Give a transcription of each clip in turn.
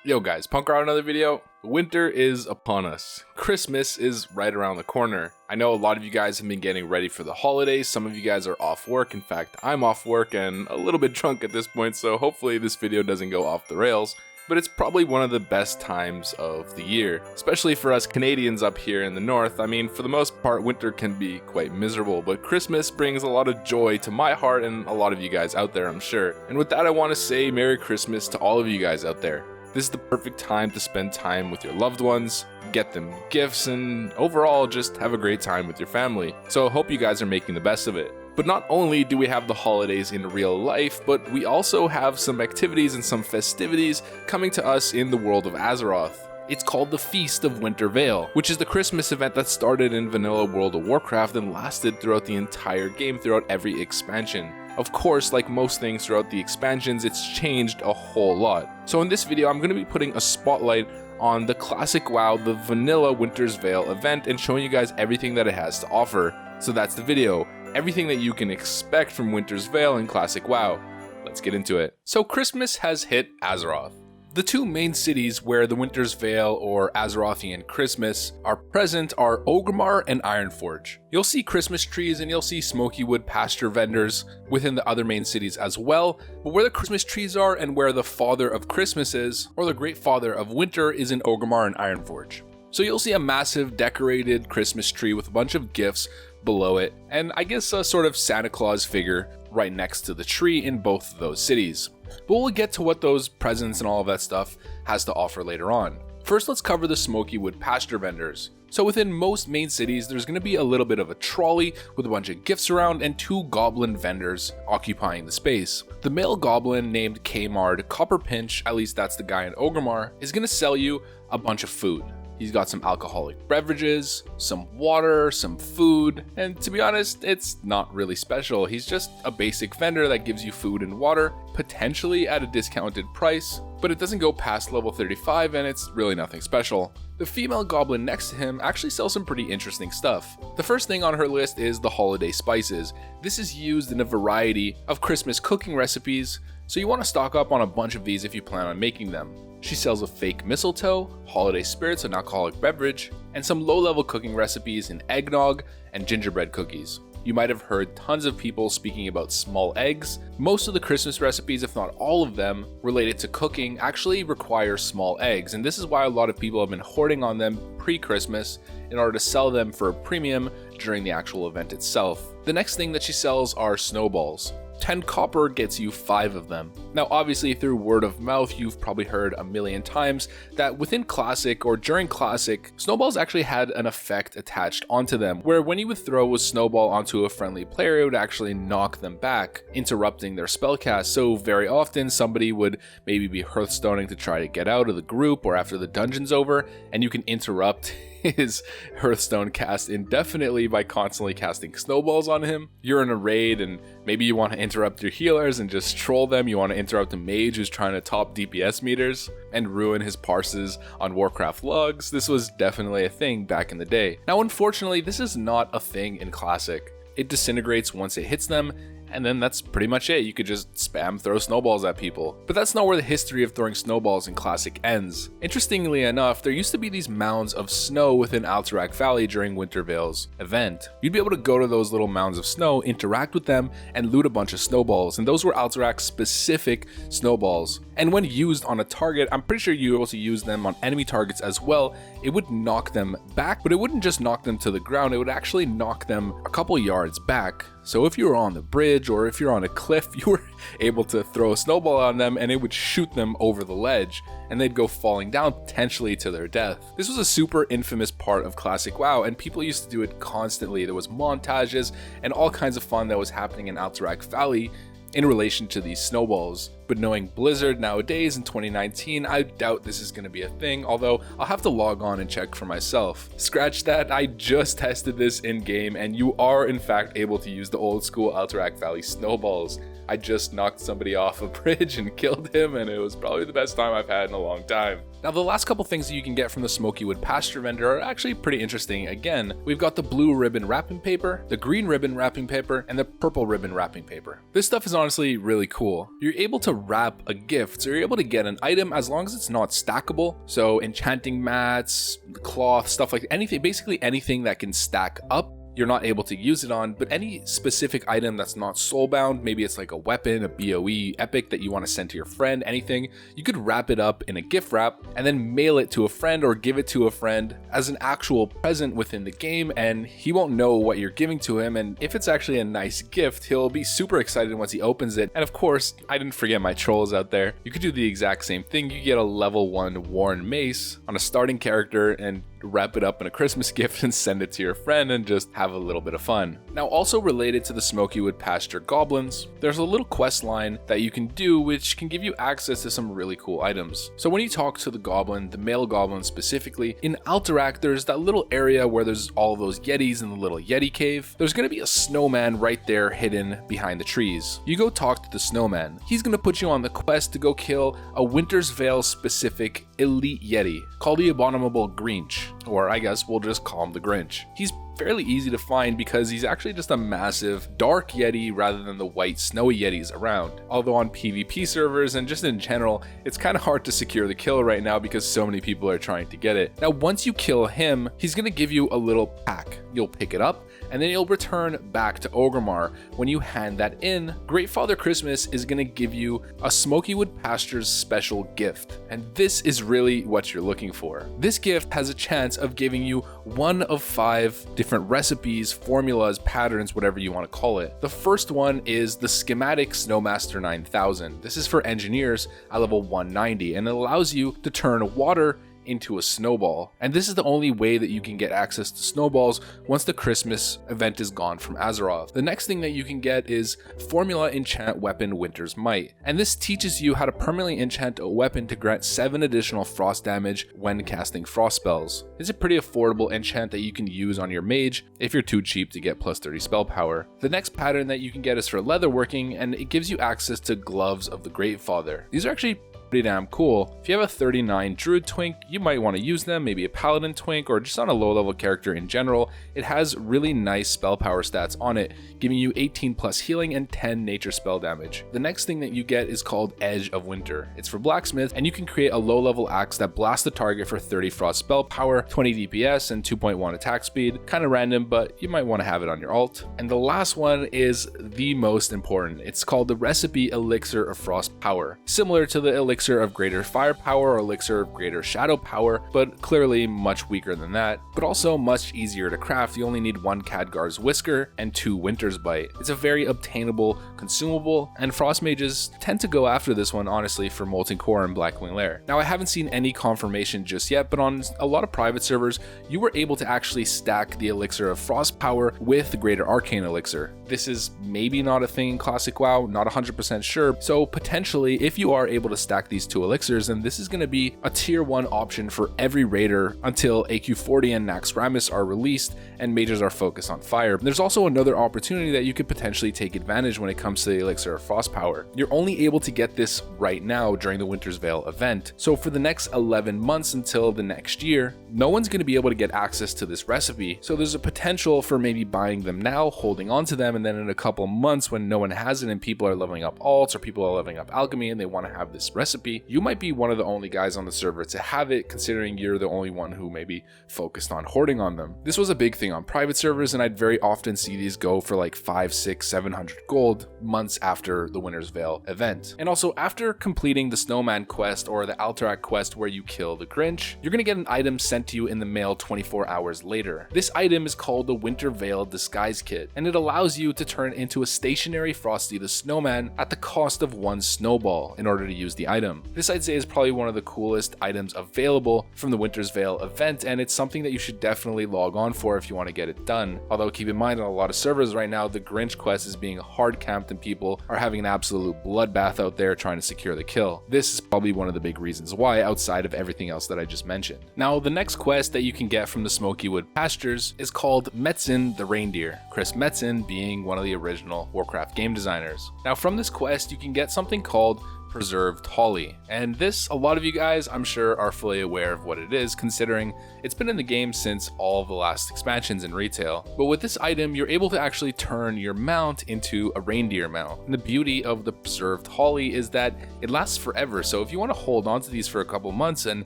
Yo guys, Punkrat another video. Winter is upon us. Christmas is right around the corner. I know a lot of you guys have been getting ready for the holidays. Some of you guys are off work. In fact, I'm off work and a little bit drunk at this point, so hopefully this video doesn't go off the rails. But it's probably one of the best times of the year, especially for us Canadians up here in the north. I mean, for the most part, winter can be quite miserable, but Christmas brings a lot of joy to my heart and a lot of you guys out there, I'm sure. And with that, I want to say Merry Christmas to all of you guys out there. This is the perfect time to spend time with your loved ones, get them gifts, and overall just have a great time with your family. So I hope you guys are making the best of it. But not only do we have the holidays in real life, but we also have some activities and some festivities coming to us in the world of Azeroth. It's called the Feast of Winter Veil, which is the Christmas event that started in vanilla World of Warcraft and lasted throughout the entire game throughout every expansion. Of course, like most things throughout the expansions, it's changed a whole lot. So in this video, I'm going to be putting a spotlight on the classic WoW, the vanilla Winter's Veil event, and showing you guys everything that it has to offer. So that's the video. Everything that you can expect from Winter's Veil in classic WoW. Let's get into it. So Christmas has hit Azeroth. The two main cities where the Winter's Veil or Azerothian Christmas are present are Orgrimmar and Ironforge. You'll see Christmas trees and you'll see smoky wood pasture vendors within the other main cities as well, but where the Christmas trees are and where the Father of Christmas is, or the Great Father of Winter, is in Orgrimmar and Ironforge. So you'll see a massive decorated Christmas tree with a bunch of gifts below it, and I guess a sort of Santa Claus figure right next to the tree in both of those cities. But we'll get to what those presents and all of that stuff has to offer later on. First, let's cover the smoky wood pasture vendors. So within most main cities, there's going to be a little bit of a trolley with a bunch of gifts around and two goblin vendors occupying the space. The male goblin named Kmard Copperpinch, at least that's the guy in Orgrimmar, is going to sell you a bunch of food. He's got some alcoholic beverages, some water, some food, and to be honest, it's not really special. He's just a basic vendor that gives you food and water, potentially at a discounted price, but it doesn't go past level 35 and it's really nothing special. The female goblin next to him actually sells some pretty interesting stuff. The first thing on her list is the holiday spices. This is used in a variety of Christmas cooking recipes, so you want to stock up on a bunch of these if you plan on making them. She sells a fake mistletoe, holiday spirits, an alcoholic beverage, and some low-level cooking recipes in eggnog and gingerbread cookies. You might have heard tons of people speaking about small eggs. Most of the Christmas recipes, if not all of them, related to cooking actually require small eggs, and this is why a lot of people have been hoarding on them pre-Christmas in order to sell them for a premium during the actual event itself. The next thing that she sells are snowballs. 10 copper gets you 5 of them. Now obviously through word of mouth you've probably heard a million times that within Classic or during Classic, snowballs actually had an effect attached onto them where when you would throw a snowball onto a friendly player it would actually knock them back, interrupting their spellcast. So very often somebody would maybe be hearthstoning to try to get out of the group or after the dungeon's over, and you can interrupt his Hearthstone cast indefinitely by constantly casting snowballs on him. You're in a raid and maybe you want to interrupt your healers and just troll them. You want to interrupt a mage who's trying to top DPS meters and ruin his parses on Warcraft logs. This was definitely a thing back in the day. Now unfortunately this is not a thing in Classic. It disintegrates once it hits them, and then that's pretty much it. You could just spam throw snowballs at people. But that's not where the history of throwing snowballs in Classic ends. Interestingly enough, there used to be these mounds of snow within Alterac Valley during Winter Veil's event. You'd be able to go to those little mounds of snow, interact with them, and loot a bunch of snowballs, and those were Alterac specific snowballs. And when used on a target, I'm pretty sure you were able to use them on enemy targets as well. It would knock them back, but it wouldn't just knock them to the ground, it would actually knock them a couple yards back. So if you were on the bridge or if you're on a cliff, you were able to throw a snowball on them and it would shoot them over the ledge and they'd go falling down potentially to their death. This was a super infamous part of Classic WoW and people used to do it constantly. There was montages and all kinds of fun that was happening in Alterac Valley in relation to these snowballs. But knowing Blizzard nowadays in 2019, I doubt this is going to be a thing, although I'll have to log on and check for myself. Scratch that, I just tested this in game and you are in fact able to use the old school Alterac Valley snowballs. I just knocked somebody off a bridge and killed him, and it was probably the best time I've had in a long time. Now, the last couple things that you can get from the Smoky Wood Pasture vendor are actually pretty interesting. Again, we've got the blue ribbon wrapping paper, the green ribbon wrapping paper, and the purple ribbon wrapping paper. This stuff is honestly really cool. You're able to wrap a gift. So you're able to get an item as long as it's not stackable. So enchanting mats, cloth, stuff like anything, basically anything that can stack up, you're not able to use it on, but any specific item that's not soulbound, maybe it's like a weapon, a BOE, epic that you want to send to your friend, anything, you could wrap it up in a gift wrap and then mail it to a friend or give it to a friend as an actual present within the game, and he won't know what you're giving to him, and if it's actually a nice gift, he'll be super excited once he opens it. And of course, I didn't forget my trolls out there. You could do the exact same thing. You get a level 1 worn mace on a starting character and wrap it up in a Christmas gift and send it to your friend and just have a little bit of fun. Now, also related to the Smokywood Pasture goblins, there's a little quest line that you can do which can give you access to some really cool items. So when you talk to the goblin, the male goblin specifically, in Alterac there's that little area where there's all those yetis in the little yeti cave. There's going to be a snowman right there hidden behind the trees. You go talk to the snowman. He's going to put you on the quest to go kill a Winter's Veil specific elite yeti called the Abominable Grinch, or I guess we'll just call him the Grinch. He's fairly easy to find because he's actually just a massive dark yeti rather than the white snowy yetis around. Although on PvP servers and just in general, it's kind of hard to secure the kill right now because so many people are trying to get it. Now, once you kill him, he's going to give you a little pack. You'll pick it up and then you'll return back to Orgrimmar. When you hand that in, Great Father Christmas is going to give you a Smokywood Pastures special gift. And this is really what you're looking for. This gift has a chance of giving you one of 5 different recipes, formulas, patterns, whatever you want to call it. The first one is the Schematic Snowmaster 9000. This is for engineers at level 190 and it allows you to turn water into a snowball, and this is the only way that you can get access to snowballs once the Christmas event is gone from Azeroth. The next thing that you can get is Formula Enchant Weapon Winter's Might, and this teaches you how to permanently enchant a weapon to grant 7 additional frost damage when casting frost spells. It's a pretty affordable enchant that you can use on your mage if you're too cheap to get plus 30 spell power. The next pattern that you can get is for leatherworking, and it gives you access to Gloves of the Great Father. These are actually pretty damn cool. If you have a 39 Druid Twink, you might want to use them, maybe a Paladin Twink, or just on a low level character in general. It has really nice spell power stats on it, giving you 18 plus healing and 10 nature spell damage. The next thing that you get is called Edge of Winter. It's for blacksmith, and you can create a low level axe that blasts the target for 30 frost spell power, 20 DPS, and 2.1 attack speed. Kind of random, but you might want to have it on your alt. And the last one is the most important. It's called the Recipe Elixir of Frost Power. Similar to the Elixir of Greater Firepower or Elixir of Greater Shadow Power, but clearly much weaker than that, but also much easier to craft. You only need 1 Khadgar's Whisker and 2 Winter's Bite. It's a very obtainable consumable, and Frost Mages tend to go after this one, honestly, for Molten Core and Blackwing Lair. Now, I haven't seen any confirmation just yet, but on a lot of private servers, you were able to actually stack the Elixir of Frost Power with the Greater Arcane Elixir. This is maybe not a thing in Classic WoW, not 100% sure, so potentially, if you are able to stack these 2 elixirs, then this is going to be a tier 1 option for every raider until AQ40 and Naxxramas are released and mages are focused on fire. There's also another opportunity that you could potentially take advantage when it comes to the Elixir of Frost Power. You're only able to get this right now during the Winter's Veil event, so for the next 11 months until the next year, no one's going to be able to get access to this recipe, so there's a potential for maybe buying them now, holding on to them, and then in a couple months when no one has it and people are leveling up alts or people are leveling up alchemy and they want to have this recipe, you might be one of the only guys on the server to have it, considering you're the only one who maybe focused on hoarding on them. This was a big thing on private servers, and I'd very often see these go for like 5, 6, 700 gold months after the Winter's Veil event. And also, after completing the Snowman quest or the Alterac quest where you kill the Grinch, you're gonna get an item sent to you in the mail 24 hours later. This item is called the Winter Veil Disguise Kit, and it allows you to turn into a stationary Frosty the Snowman at the cost of 1 snowball in order to use the item. This, I'd say, is probably one of the coolest items available from the Winter's Veil event, and it's something that you should definitely log on for if you want to get it done. Although keep in mind, on a lot of servers right now, the Grinch quest is being hard camped and people are having an absolute bloodbath out there trying to secure the kill. This is probably one of the big reasons why, outside of everything else that I just mentioned. Now, the next quest that you can get from the Smokywood Pastures is called Metzen The Reindeer, Chris Metzen being one of the original Warcraft game designers. Now, from this quest, you can get something called Preserved Holly. And this, a lot of you guys, I'm sure, are fully aware of what it is, considering it's been in the game since all of the last expansions in retail. But with this item, you're able to actually turn your mount into a reindeer mount. And the beauty of the Preserved Holly is that it lasts forever. So if you want to hold on to these for a couple months and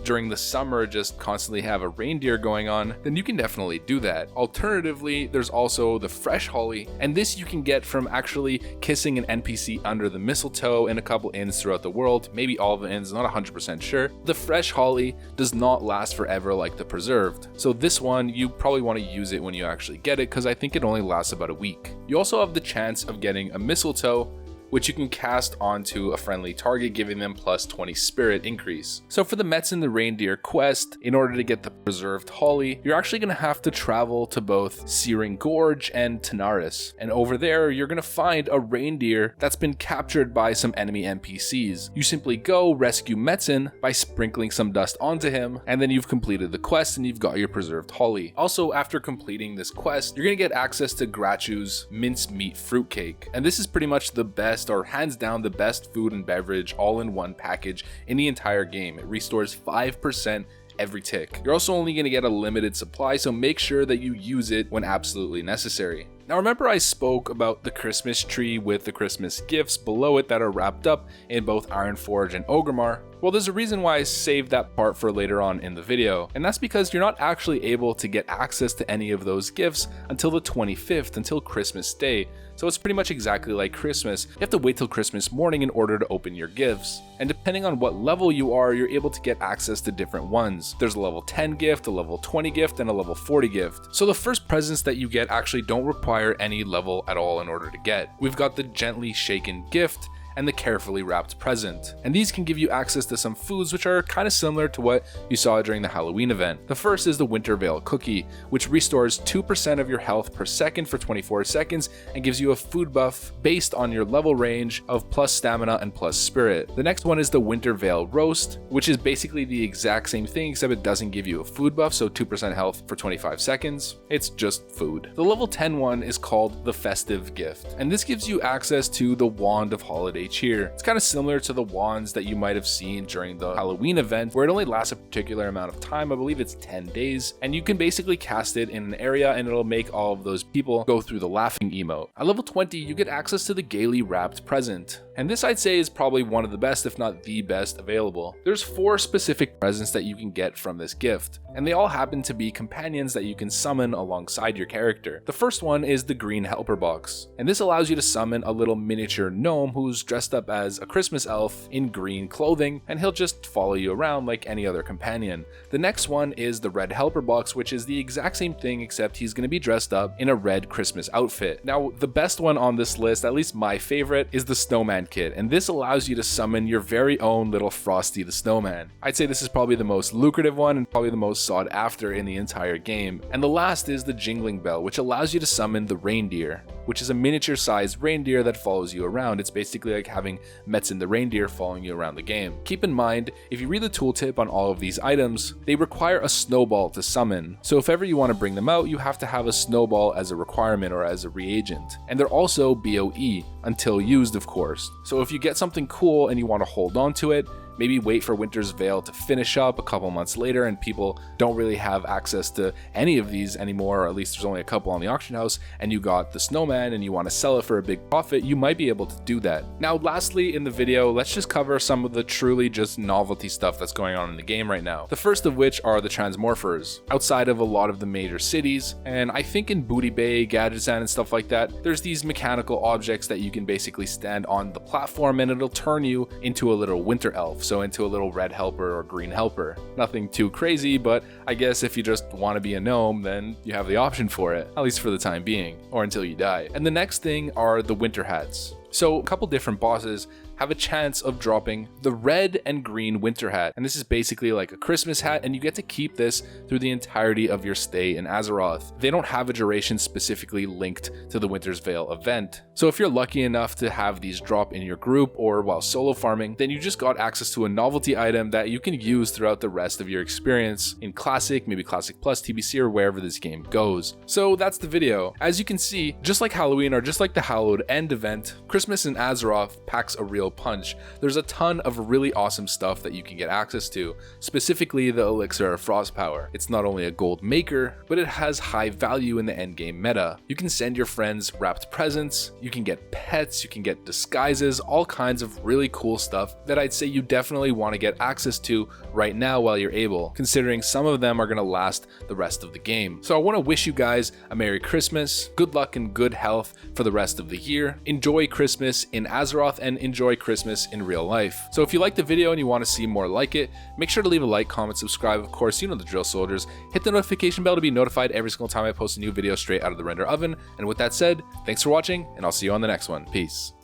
during the summer just constantly have a reindeer going on, then you can definitely do that. Alternatively, there's also the Fresh Holly, and this you can get from actually kissing an NPC under the mistletoe in a couple inns throughout the world, maybe all of the inns, not 100% sure. The Fresh Holly does not last forever like the Preserved, so this one you probably want to use it when you actually get it, because I think it only lasts about a week. You also have the chance of getting a mistletoe, which you can cast onto a friendly target, giving them plus 20 spirit increase. So for the Metzen The Reindeer quest, in order to get the Preserved Holly, you're actually going to have to travel to both Searing Gorge and Tanaris. And over there, you're going to find a reindeer that's been captured by some enemy NPCs. You simply go rescue Metzen by sprinkling some dust onto him, and then you've completed the quest and you've got your Preserved Holly. Also, after completing this quest, you're going to get access to Grachu's mincemeat fruitcake. And this is pretty much the best, or hands down the best food and beverage all in one package in the entire game. It restores 5% every tick. You're also only going to get a limited supply, so make sure that you use it when absolutely necessary. Now remember I spoke about the Christmas tree with the Christmas gifts below it that are wrapped up in both Ironforge and Orgrimmar? Well, there's a reason why I saved that part for later on in the video, and that's because you're not actually able to get access to any of those gifts until the 25th, until Christmas Day. So it's pretty much exactly like Christmas. You have to wait till Christmas morning in order to open your gifts. And depending on what level you are, you're able to get access to different ones. There's a level 10 gift, a level 20 gift, and a level 40 gift. So the first presents that you get actually don't require any level at all in order to get. We've got the Gently Shaken gift and the Carefully Wrapped present. And these can give you access to some foods which are kind of similar to what you saw during the Halloween event. The first is the Winter Veil cookie, which restores 2% of your health per second for 24 seconds and gives you a food buff based on your level range of plus stamina and plus spirit. The next one is the Winter Veil roast, which is basically the exact same thing except it doesn't give you a food buff, so 2% health for 25 seconds. It's just food. The level 10 one is called the Festive gift, and this gives you access to the Wand of Holiday Cheer. It's kind of similar to the wands that you might have seen during the Halloween event, where it only lasts a particular amount of time. I believe it's 10 days, and you can basically cast it in an area and it'll make all of those people go through the laughing emote. At level 20, you get access to the Gaily Wrapped present, and this I'd say is probably one of the best, if not the best, available. There's 4 specific presents that you can get from this gift, and they all happen to be companions that you can summon alongside your character. The first one is the Green Helper box, and this allows you to summon a little miniature gnome who's dressed up as a Christmas elf in green clothing, and he'll just follow you around like any other companion. The next one is the Red Helper box, which is the exact same thing except he's going to be dressed up in a red Christmas outfit. Now, the best one on this list, at least my favorite, is the Snowman kit, and this allows you to summon your very own little Frosty the Snowman. I'd say this is probably the most lucrative one and probably the most sought after in the entire game. And the last is the Jingling Bell, which allows you to summon the Reindeer, which is a miniature sized reindeer that follows you around. It's basically like having Metzen the Reindeer following you around the game. Keep in mind, if you read the tooltip on all of these items, they require a snowball to summon. So if ever you want to bring them out, you have to have a snowball as a requirement or as a reagent. And they're also BOE, until used of course. So if you get something cool and you want to hold on to it, maybe wait for Winter's Veil to finish up a couple months later and people don't really have access to any of these anymore, or at least there's only a couple on the auction house, and you got the Snowman and you want to sell it for a big profit, you might be able to do that. Now lastly in the video, let's just cover some of the truly just novelty stuff that's going on in the game right now. The first of which are the Transmorphers. Outside of a lot of the major cities, and I think in Booty Bay, Gadgetzan and stuff like that, there's these mechanical objects that you can basically stand on the platform and it'll turn you into a little winter elf. So into a little red helper or green helper. Nothing too crazy, but I guess if you just want to be a gnome, then you have the option for it, at least for the time being, or until you die. And the next thing are the winter hats. So a couple different bosses have a chance of dropping the red and green winter hat, and this is basically like a Christmas hat, and you get to keep this through the entirety of your stay in Azeroth. They don't have a duration specifically linked to the Winter's Veil event, so if you're lucky enough to have these drop in your group or while solo farming, then you just got access to a novelty item that you can use throughout the rest of your experience in Classic, maybe Classic Plus, TBC, or wherever this game goes. So that's the video. As you can see, just like Halloween or just like the Hallowed End event, Christmas in Azeroth packs a real single punch. There's a ton of really awesome stuff that you can get access to, specifically the Elixir of Frost Power. It's not only a gold maker, but it has high value in the endgame meta. You can send your friends wrapped presents, you can get pets, you can get disguises, all kinds of really cool stuff that I'd say you definitely want to get access to right now while you're able, considering some of them are going to last the rest of the game. So I want to wish you guys a Merry Christmas, good luck and good health for the rest of the year. Enjoy Christmas in Azeroth and enjoy Christmas in real life. So if you liked the video and you want to see more like it, make sure to leave a like, comment, subscribe, of course, you know the drill, soldiers. Hit the notification bell to be notified every single time I post a new video straight out of the render oven. And with that said, thanks for watching, and I'll see you on the next one. Peace.